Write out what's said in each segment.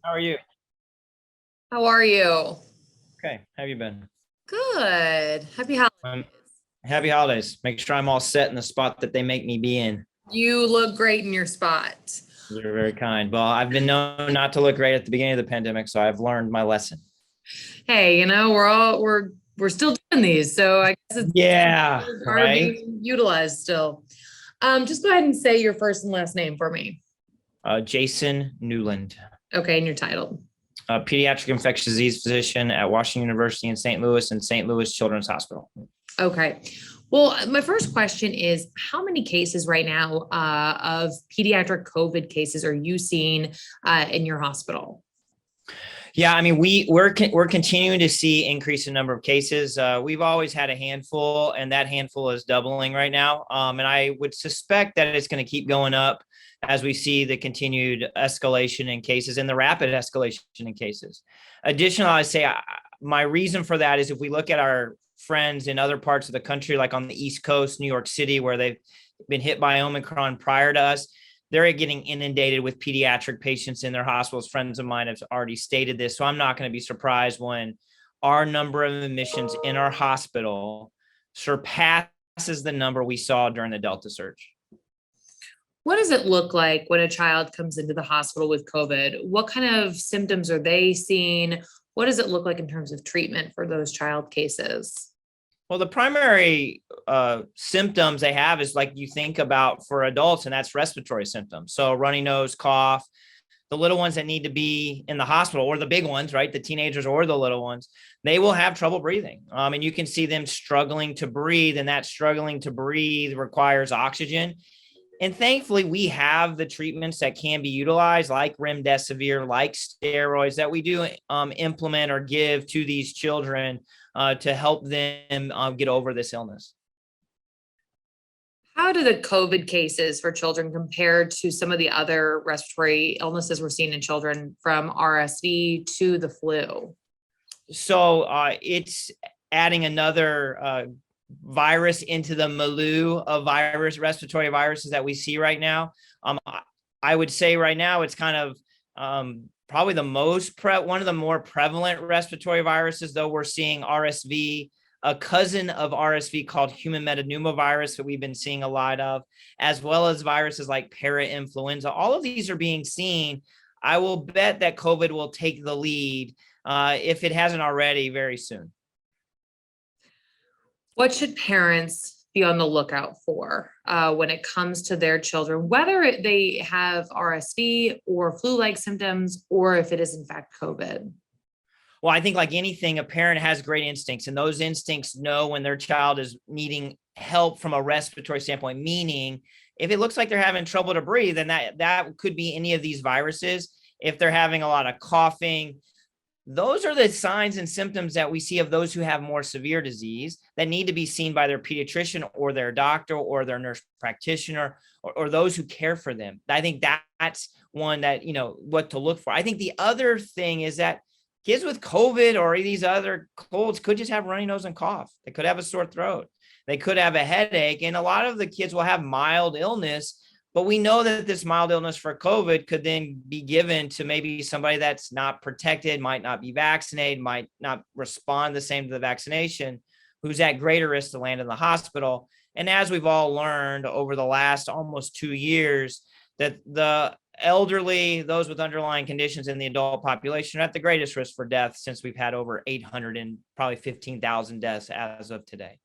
How are you? How are you? Okay. How have you been? Good. Happy holidays. Um, Happy holidays. Make sure I'm all set in the spot that they make me be in. You look great in your spot. You're very kind. Well, I've been known not to look great at the beginning of the pandemic, so I've learned my lesson. Hey, we're still doing these, so I guess it's Yeah, are right. being utilized still. Just go ahead and say your first and last name for me. Jason Newland, Okay, and your title. pediatric infectious disease physician at Washington University in St. Louis and St. Louis Children's Hospital. Okay. Well, my first question is how many cases right now of pediatric COVID cases are you seeing in your hospital? Yeah, I mean, we're continuing to see increase in number of cases. We've always had a handful, and that handful is doubling right now. And I would suspect that it's going to keep going up as we see the continued escalation in cases and the rapid escalation in cases. Additionally, I say my reason for that is if we look at our friends in other parts of the country, like on the East Coast, New York City, where they've been hit by Omicron prior to us, they're getting inundated with pediatric patients in their hospitals. Friends of mine have already stated this. So I'm not going to be surprised when our number of admissions in our hospital surpasses the number we saw during the Delta surge. What does it look like when a child comes into the hospital with COVID? What kind of symptoms are they seeing? What does it look like in terms of treatment for those child cases? Well, the primary symptoms they have is like you think about for adults, and that's respiratory symptoms. So runny nose, cough, the little ones that need to be in the hospital, or the big ones, right? The teenagers or the little ones, they will have trouble breathing. And you can see them struggling to breathe, and that struggling to breathe requires oxygen. And thankfully, we have the treatments that can be utilized, like remdesivir, like steroids, that we do implement or give to these children to help them get over this illness. How do the COVID cases for children compare to some of the other respiratory illnesses we're seeing in children from RSV to the flu? So it's adding another virus into the milieu of respiratory viruses that we see right now. I would say right now it's kind of probably one of the more prevalent respiratory viruses, though we're seeing RSV, a cousin of RSV called human metapneumovirus that we've been seeing a lot of, as well as viruses like parainfluenza. All of these are being seen. I will bet that COVID will take the lead if it hasn't already very soon. What should parents be on the lookout for when it comes to their children, whether they have RSV or flu-like symptoms, or if it is in fact COVID? Well, I think like anything, a parent has great instincts, and those instincts know when their child is needing help from a respiratory standpoint, meaning if it looks like they're having trouble to breathe, then that could be any of these viruses. If they're having a lot of coughing, those are the signs and symptoms that we see of those who have more severe disease that need to be seen by their pediatrician or their doctor or their nurse practitioner or those who care for them. I think that's one that, what to look for. I think the other thing is that kids with COVID or these other colds could just have runny nose and cough. They could have a sore throat. They could have a headache. And a lot of the kids will have mild illness, but we know that this mild illness for COVID could then be given to maybe somebody that's not protected, might not be vaccinated, might not respond the same to the vaccination, who's at greater risk to land in the hospital. And as we've all learned over the last almost 2 years, that the elderly, those with underlying conditions in the adult population are at the greatest risk for death since we've had over 800 and probably 15,000 deaths as of today.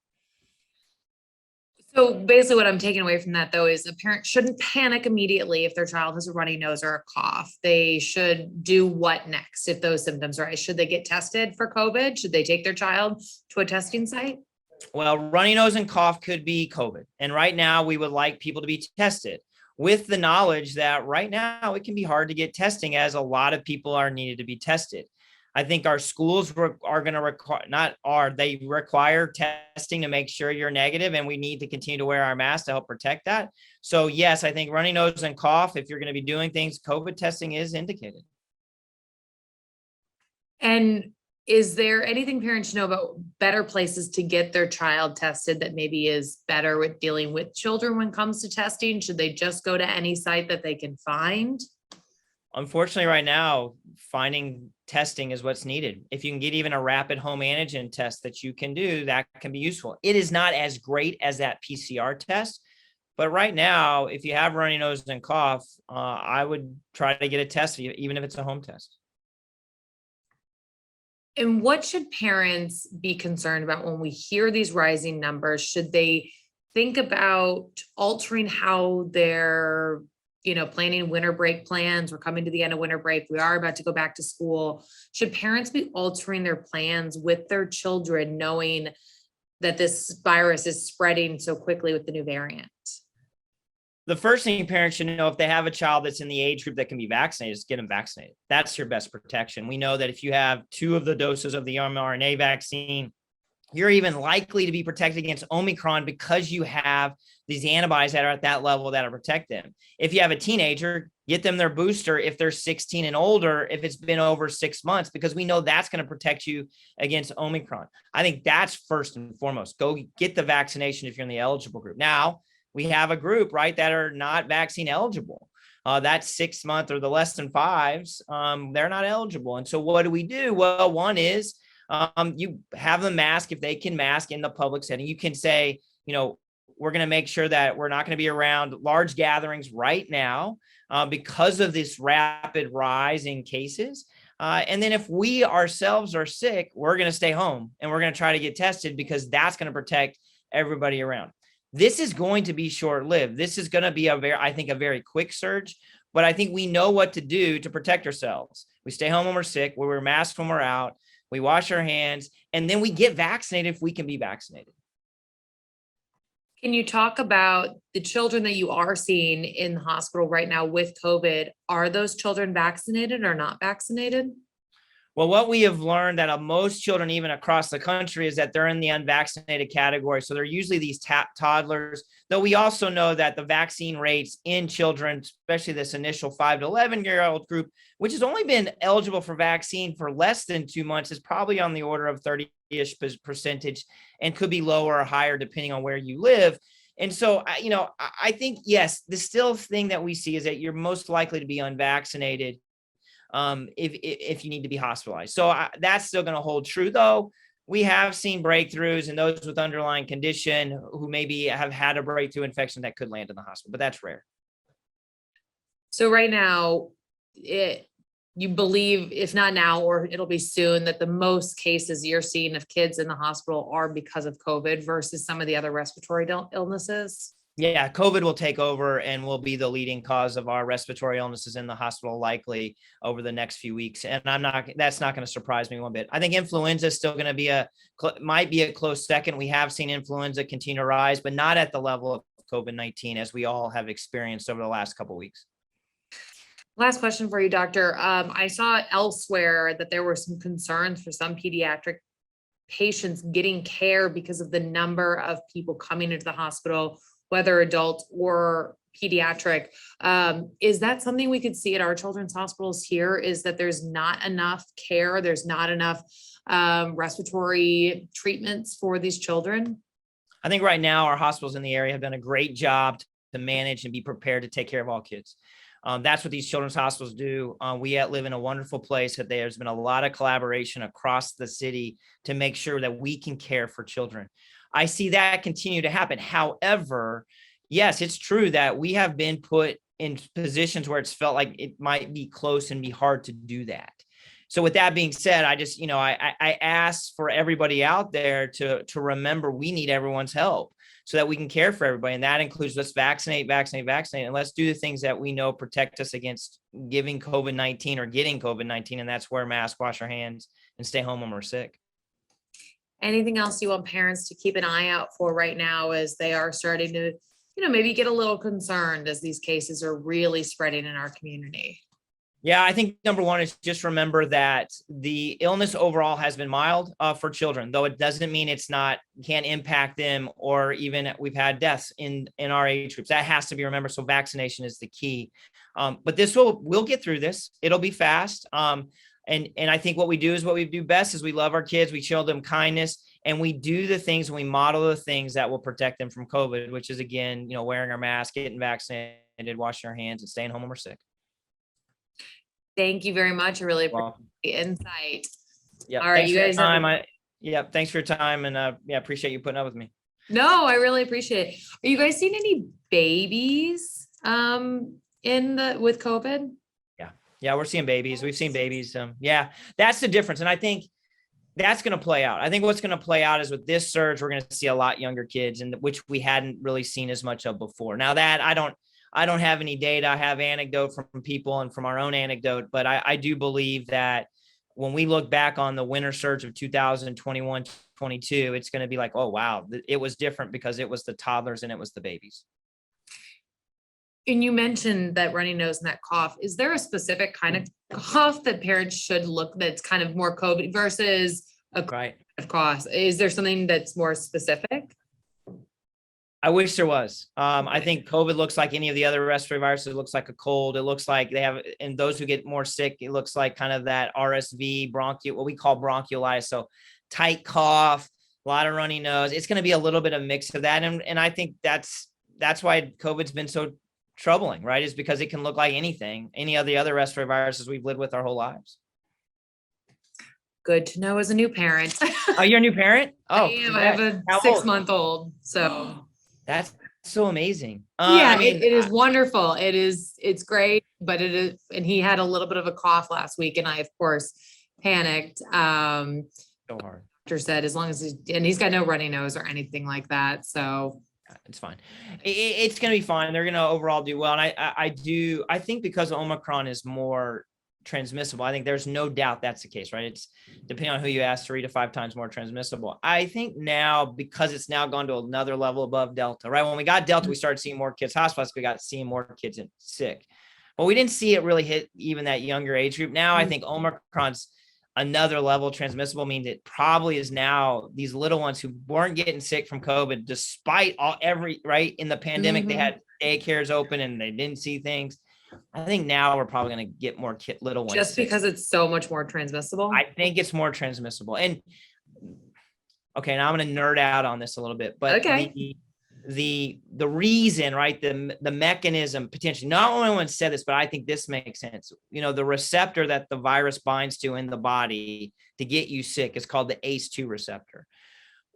So basically what I'm taking away from that though is a parent shouldn't panic immediately if their child has a runny nose or a cough. They should do what next if those symptoms arise? Should they get tested for COVID? Should they take their child to a testing site? Well, runny nose and cough could be COVID. And right now we would like people to be tested with the knowledge that right now it can be hard to get testing as a lot of people are needed to be tested. I think our schools are going to they require testing to make sure you're negative, and we need to continue to wear our masks to help protect that. So yes, I think runny nose and cough, if you're going to be doing things, COVID testing is indicated. And is there anything parents should know about better places to get their child tested that maybe is better with dealing with children when it comes to testing? Should they just go to any site that they can find? Unfortunately, right now, finding testing is what's needed. If you can get even a rapid home antigen test that you can do, that can be useful. It is not as great as that PCR test, but right now, if you have runny nose and cough, I would try to get a test, even if it's a home test. And what should parents be concerned about when we hear these rising numbers? Should they think about altering how they're, planning winter break plans? We're coming to the end of winter break. We are about to go back to school. Should parents be altering their plans with their children, knowing that this virus is spreading so quickly with the new variant? The first thing parents should know, if they have a child that's in the age group that can be vaccinated, is get them vaccinated. That's your best protection. We know that if you have 2 of the doses of the mRNA vaccine, you're even likely to be protected against Omicron because you have these antibodies that are at that level that'll protect them. If you have a teenager, get them their booster if they're 16 and older, if it's been over 6 months, because we know that's going to protect you against Omicron. I think that's first and foremost. Go get the vaccination if you're in the eligible group. Now, we have a group, right, that are not vaccine eligible. That 6 month or the less than 5s, they're not eligible. And so what do? Well, one is you have them mask if they can mask in the public setting. You can say, we're going to make sure that we're not going to be around large gatherings right now because of this rapid rise in cases. And then if we ourselves are sick, we're going to stay home and we're going to try to get tested, because that's going to protect everybody around. This is going to be short-lived. This is going to be I think a very quick surge, but I think we know what to do to protect ourselves. We stay home when we're sick, we wear masks when we're out, we wash our hands, and then we get vaccinated if we can be vaccinated. Can you talk about the children that you are seeing in the hospital right now with COVID? Are those children vaccinated or not vaccinated? Well, what we have learned that most children, even across the country, is that they're in the unvaccinated category. So they're usually these toddlers, though we also know that the vaccine rates in children, especially this initial 5 to 11-year-old group, which has only been eligible for vaccine for less than 2 months, is probably on the order of 30-ish percentage and could be lower or higher depending on where you live. And so, I think, yes, the still thing that we see is that you're most likely to be unvaccinated if you need to be hospitalized. So that's still going to hold true, though. We have seen breakthroughs in those with underlying condition who maybe have had a breakthrough infection that could land in the hospital, but that's rare. So right now, you believe, if not now, or it'll be soon, that the most cases you're seeing of kids in the hospital are because of COVID versus some of the other respiratory illnesses? Yeah, COVID will take over and will be the leading cause of our respiratory illnesses in the hospital likely over the next few weeks. And that's not going to surprise me one bit. I think influenza is still going to be might be a close second. We have seen influenza continue to rise, but not at the level of COVID-19 as we all have experienced over the last couple of weeks. Last question for you, doctor. I saw elsewhere that there were some concerns for some pediatric patients getting care because of the number of people coming into the hospital, whether adult or pediatric. Is that something we could see at our children's hospitals here? Is that there's not enough care, there's not enough respiratory treatments for these children? I think right now our hospitals in the area have done a great job to manage and be prepared to take care of all kids. That's what these children's hospitals do. We live in a wonderful place that there's been a lot of collaboration across the city to make sure that we can care for children. I see that continue to happen. However, yes, it's true that we have been put in positions where it's felt like it might be close and be hard to do that. So with that being said, I just, I ask for everybody out there to remember we need everyone's help so that we can care for everybody. And that includes let's vaccinate, and let's do the things that we know protect us against giving COVID-19 or getting COVID-19. And that's wear masks, wash our hands, and stay home when we're sick. Anything else you want parents to keep an eye out for right now as they are starting to, maybe get a little concerned as these cases are really spreading in our community? Yeah, I think number one is just remember that the illness overall has been mild for children, though it doesn't mean can't impact them, or even we've had deaths in our age groups. That has to be remembered. So vaccination is the key. But we'll get through this. It'll be fast. And I think what we do is what we do best is we love our kids. We show them kindness, and we do the things and we model the things that will protect them from COVID, which is, again, wearing our mask, getting vaccinated, washing our hands, and staying home when we're sick. Thank you very much. I really appreciate Well, the insight. yeah. All right, Thanks you for your guys have time. Yeah. Thanks for your time. And yeah, appreciate you putting up with me. No, I really appreciate it. Are you guys seeing any babies with COVID? Yeah. Yeah. We're seeing babies. We've seen babies. Yeah, that's the difference. And I think that's going to play out. I think what's going to play out is with this surge, we're going to see a lot younger kids, and which we hadn't really seen as much of before. Now that I don't have any data. I have anecdote from people and from our own anecdote, but I do believe that when we look back on the winter surge of 2021, 22, it's going to be like, oh, wow, it was different because it was the toddlers and it was the babies. And you mentioned that runny nose and that cough. Is there a specific kind of cough that parents should look that's kind of more COVID versus a Right. cough? Is there something that's more specific? I wish there was. I think COVID looks like any of the other respiratory viruses. It looks like a cold. It looks like they have, and those who get more sick, it looks like kind of that RSV bronchial, what we call bronchiolitis. So tight cough, a lot of runny nose. It's going to be a little bit of mix of that. And I think that's why COVID's been so troubling, right? Is because it can look like anything, any of the other respiratory viruses we've lived with our whole lives. Good to know as a new parent. Oh, you're a new parent? Oh, I am. I have a how old? 6-month-old. So That's so amazing. yeah, I mean, it is wonderful. It's great, but it is, and he had a little bit of a cough last week, and I, of course, panicked. so hard. Doctor said as long as he's got no runny nose or anything like that. So It's fine. It's going to be fine. They're going to overall do well. And I think because Omicron is more transmissible, I think there's no doubt that's the case, right? It's depending on who you ask, 3 to 5 times more transmissible. I think now, because it's now gone to another level above Delta, right? When we got Delta, we started seeing more kids hospitalized. We got seeing more kids sick, but we didn't see it really hit even that younger age group. Now I think Omicron's another level transmissible, means it probably is now these little ones who weren't getting sick from COVID, despite right in the pandemic, they had daycares open and they didn't see things. I think now we're probably going to get more little ones just because it's so much more transmissible. I think it's more transmissible. And okay, now I'm going to nerd out on this a little bit, but okay. The reason, right, the mechanism potentially, not only one said this, but I think this makes sense. The receptor that the virus binds to in the body to get you sick is called the ACE2 receptor.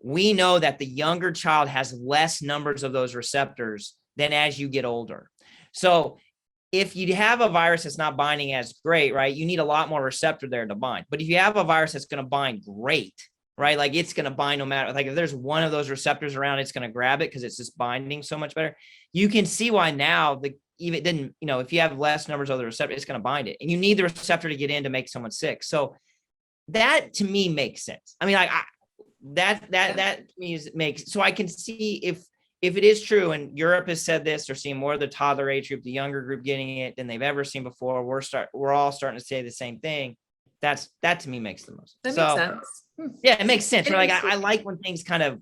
We know that the younger child has less numbers of those receptors than as you get older. So if you have a virus that's not binding as great, right, you need a lot more receptor there to bind. But if you have a virus that's going to bind great, right, like it's going to bind no matter, like if there's one of those receptors around, it's going to grab it because it's just binding so much better. You can see why now even didn't, if you have less numbers of the receptor, it's going to bind it, and you need the receptor to get in to make someone sick. So that to me makes sense. I mean, like that to me makes, so I can see if it is true, and Europe has said this, they're seeing more of the toddler age group, the younger group getting it than they've ever seen before. We're all starting to say the same thing. That to me makes the most. That makes sense. Yeah, it makes sense. Right? Like I like when things kind of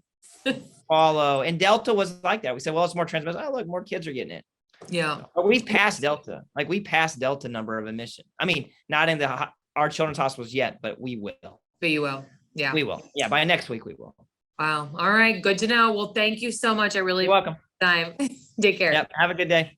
follow. And Delta was like that. We said, well, it's more transmissible. Oh, look, more kids are getting it. Yeah. But we've passed Delta. Like we passed Delta number of admission. I mean, not in our children's hospitals yet, but we will. But you will. Yeah. We will. Yeah, by next week we will. Wow. All right. Good to know. Well, thank you so much. I really You're welcome. Time. Take care. Yep. Have a good day.